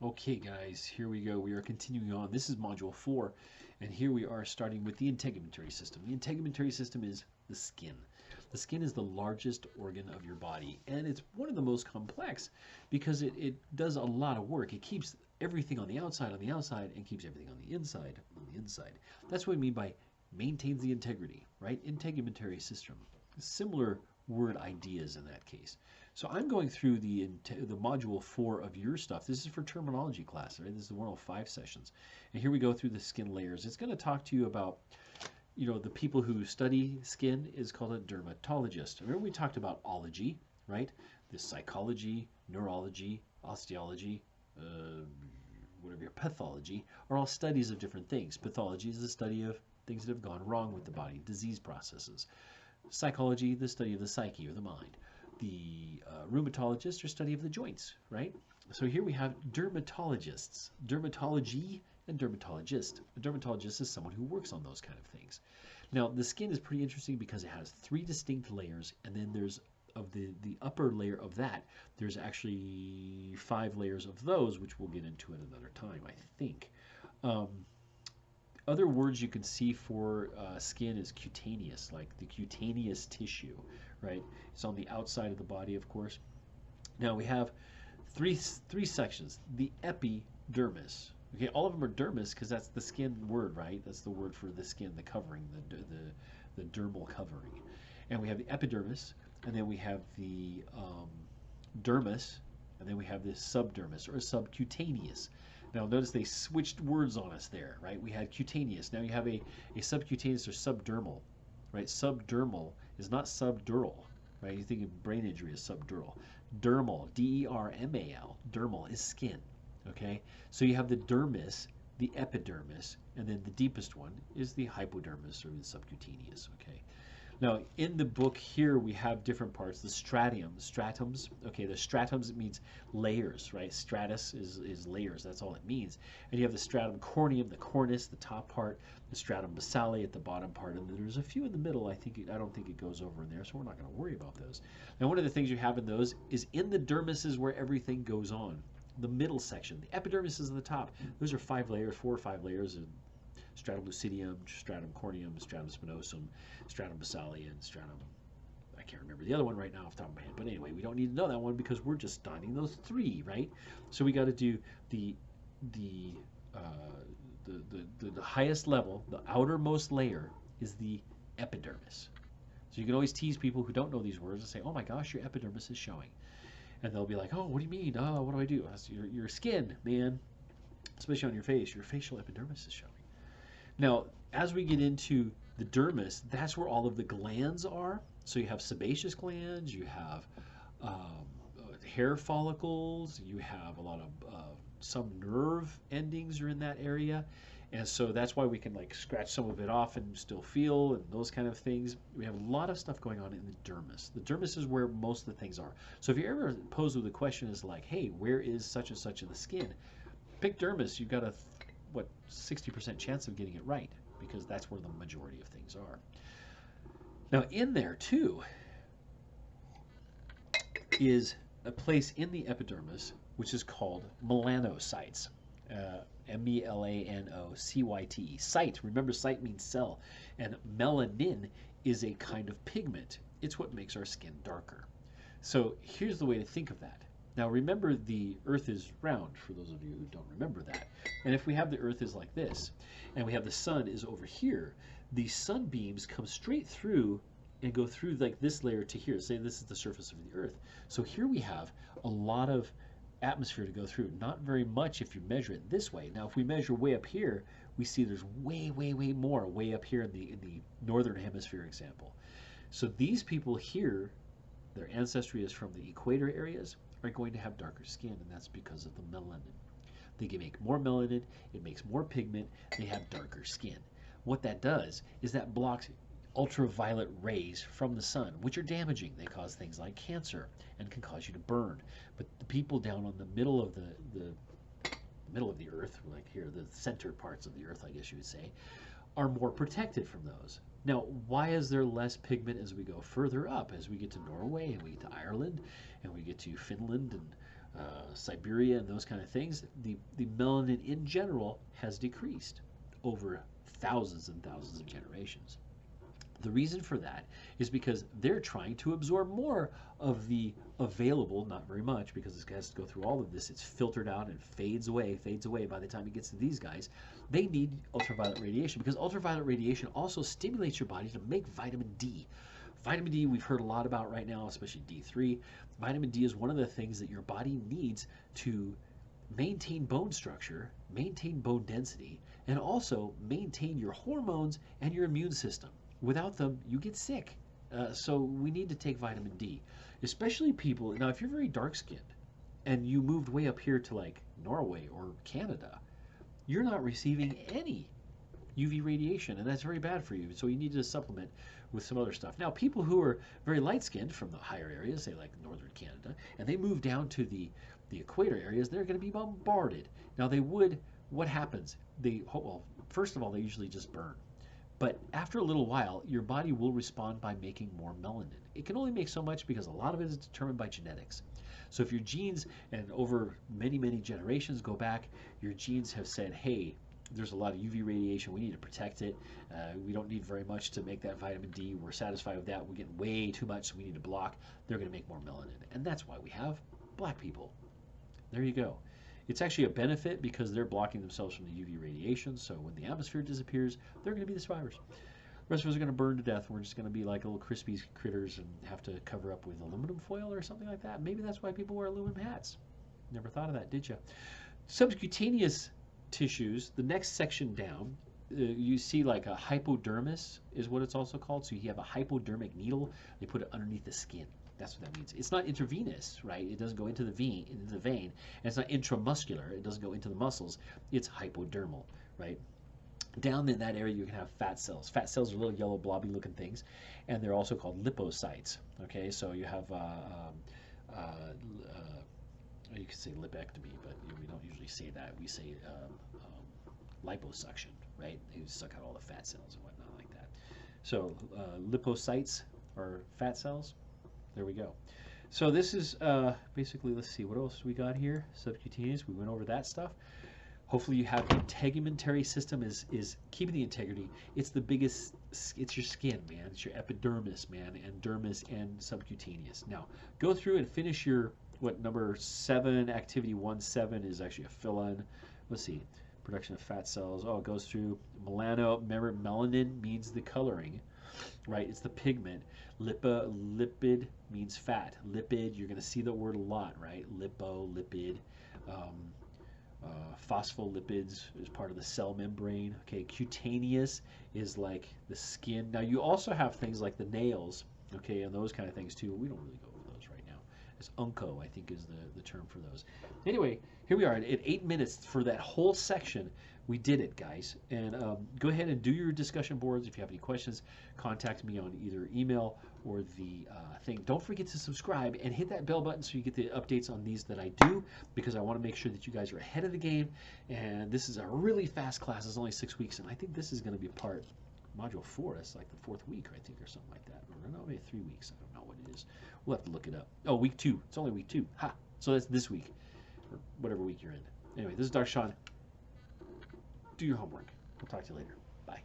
Okay guys, here we go. We are continuing on. This is module 4, and here we are starting with the integumentary system. The integumentary system is the skin. The skin is the largest organ of your body, and it's one of the most complex because it does a lot of work. It keeps everything on the outside, and keeps everything on the inside, That's what we mean by maintains the integrity, right? Integumentary system. Similar word ideas in that case. So I'm going through the module 4 of your stuff. This is for terminology class, right? This is one of 5 sessions. And here we go through the skin layers. It's going to talk to you about, the people who study skin is called a dermatologist. Remember we talked about ology, right? The psychology, neurology, osteology, whatever your pathology are all studies of different things. Pathology is the study of things that have gone wrong with the body, disease processes. Psychology, the study of the psyche or the mind. The rheumatologist or study of the joints, right? So here we have dermatologists, dermatology and dermatologist. A dermatologist is someone who works on those kind of things. Now the skin is pretty interesting because it has 3 distinct layers, and then there's of the upper layer of that, there's actually 5 layers of those, which we'll get into at another time, I think. Other words you can see for skin is cutaneous, like the cutaneous tissue, right? It's on the outside of the body, of course. Now we have three sections. The epidermis. Okay, all of them are dermis because that's the skin word, right? That's the word for the skin, the covering, the dermal covering. And we have the epidermis, and then we have the dermis, and then we have the subdermis or subcutaneous. Now notice they switched words on us there, right? We had cutaneous. Now you have a subcutaneous or subdermal, right? Subdermal is not subdural, right? You think of brain injury as subdural. Dermal, D-E-R-M-A-L, dermal is skin, okay? So you have the dermis, the epidermis, and then the deepest one is the hypodermis or the subcutaneous, okay? Now, in the book here, we have different parts. The stratums. Okay, the stratums means layers, right? Stratus is layers. That's all it means. And you have the stratum corneum, the cornice, the top part, the stratum basale at the bottom part, and there's a few in the middle. I don't think it goes over in there, so we're not going to worry about those. Now, one of the things you have in those is in the dermis is where everything goes on. The middle section, the epidermis is at the top. Those are 5 layers, 4 or 5 layers. Stratum lucidium, stratum corneum, stratum spinosum, stratum basale, and stratum, I can't remember the other one right now off the top of my head, but anyway, we don't need to know that one because we're just studying those 3, right? So we got to do the highest level, the outermost layer is the epidermis. So you can always tease people who don't know these words and say, oh my gosh, your epidermis is showing. And they'll be like, oh, what do you mean? Oh, what do I do? That's your skin, man, especially on your face, your facial epidermis is showing. Now, as we get into the dermis, that's where all of the glands are. So you have sebaceous glands, you have hair follicles, you have a lot of some nerve endings are in that area. And so that's why we can like scratch some of it off and still feel and those kind of things. We have a lot of stuff going on in the dermis. The dermis is where most of the things are. So if you're ever posed with a question is like, hey, where is such and such in the skin? Pick dermis, you've got a 60% chance of getting it right because that's where the majority of things are. Now in there too is a place in the epidermis which is called melanocytes. M-E-L-A-N-O-C-Y-T. Cyte, remember cyte means cell, and melanin is a kind of pigment. It's what makes our skin darker. So here's the way to think of that. Now remember the earth is round, for those of you who don't remember that. And if we have the earth is like this, and we have the sun is over here, the sunbeams come straight through and go through like this layer to here. Say this is the surface of the earth. So here we have a lot of atmosphere to go through. Not very much if you measure it this way. Now if we measure way up here, we see there's way more way up here in the northern hemisphere example. So these people here, their ancestry is from the equator areas, are going to have darker skin, and that's because of the melanin. They can make more melanin, it makes more pigment, they have darker skin. What that does is that blocks ultraviolet rays from the sun, which are damaging. They cause things like cancer and can cause you to burn. But the people down on the middle of the middle of the earth, like here, the center parts of the earth, I guess you would say, are more protected from those. Now, why is there less pigment as we go further up, as we get to Norway and we get to Ireland and we get to Finland and Siberia and those kind of things, the melanin in general has decreased over thousands and thousands of generations. The reason for that is because they're trying to absorb more of the available, not very much, because this guy has to go through all of this. It's filtered out and fades away by the time it gets to these guys. They need ultraviolet radiation because ultraviolet radiation also stimulates your body to make vitamin D. Vitamin D we've heard a lot about right now, especially D3. Vitamin D is one of the things that your body needs to maintain bone structure, maintain bone density, and also maintain your hormones and your immune system. Without them, you get sick. So we need to take vitamin D, especially people. Now, if you're very dark-skinned and you moved way up here to like Norway or Canada, you're not receiving any UV radiation, and that's very bad for you. So you need to supplement with some other stuff. Now, people who are very light-skinned from the higher areas, say like northern Canada, and they move down to the equator areas, they're going to be bombarded. Now, they would. What happens? Well, first of all, they usually just burn. But after a little while, your body will respond by making more melanin. It can only make so much because a lot of it is determined by genetics. So if your genes, and over many, many generations go back, your genes have said, hey, there's a lot of UV radiation, we need to protect it. We don't need very much to make that vitamin D. We're satisfied with that. We're getting way too much, so we need to block. They're going to make more melanin. And that's why we have black people. There you go. It's actually a benefit because they're blocking themselves from the UV radiation, so when the atmosphere disappears, they're going to be the survivors. The rest of us are going to burn to death. We're just going to be like little crispy critters and have to cover up with aluminum foil or something like that. Maybe that's why people wear aluminum hats. Never thought of that, did you? Subcutaneous tissues, the next section down, you see like a hypodermis is what it's also called. So you have a hypodermic needle. They put it underneath the skin. That's what that means. It's not intravenous, right? It doesn't go into the vein, and it's not intramuscular. It doesn't go into the muscles. It's hypodermal, right? Down in that area, you can have fat cells. Fat cells are little yellow blobby looking things, and they're also called lipocytes, okay? So you have, you could say lipectomy, but we don't usually say that. We say liposuction, right? They suck out all the fat cells and whatnot like that. So lipocytes are fat cells. There we go. So this is basically, let's see, what else we got here? Subcutaneous, we went over that stuff. Hopefully you have the integumentary system is keeping the integrity. It's the biggest, it's your skin, man. It's your epidermis, man, and dermis and subcutaneous. Now, go through and finish your, number 7, activity 1.7 is actually a fill-in. Let's see, production of fat cells. Oh, it goes through remember, melanin means the coloring, right? It's the pigment. Lipid means fat. Lipid, you're going to see the word a lot, right? Lipid. Phospholipids is part of the cell membrane. Okay, cutaneous is like the skin. Now you also have things like the nails, okay, and those kind of things too. We don't really go over those right now. It's unco, I think, is the term for those. Anyway, here we are at 8 minutes for that whole section. We did it, guys. And go ahead and do your discussion boards. If you have any questions, contact me on either email or the thing. Don't forget to subscribe and hit that bell button so you get the updates on these that I do, because I want to make sure that you guys are ahead of the game. And this is a really fast class. It's only 6 weeks, and I think this is going to be part module 4. That's like the 4th week, I think, or something like that. Or no, maybe 3 weeks. I don't know what it is. We'll have to look it up. Oh, week 2. It's only week 2. Ha! So that's this week, or whatever week you're in. Anyway, this is Dr. Sean. Do your homework. We'll talk to you later. Bye.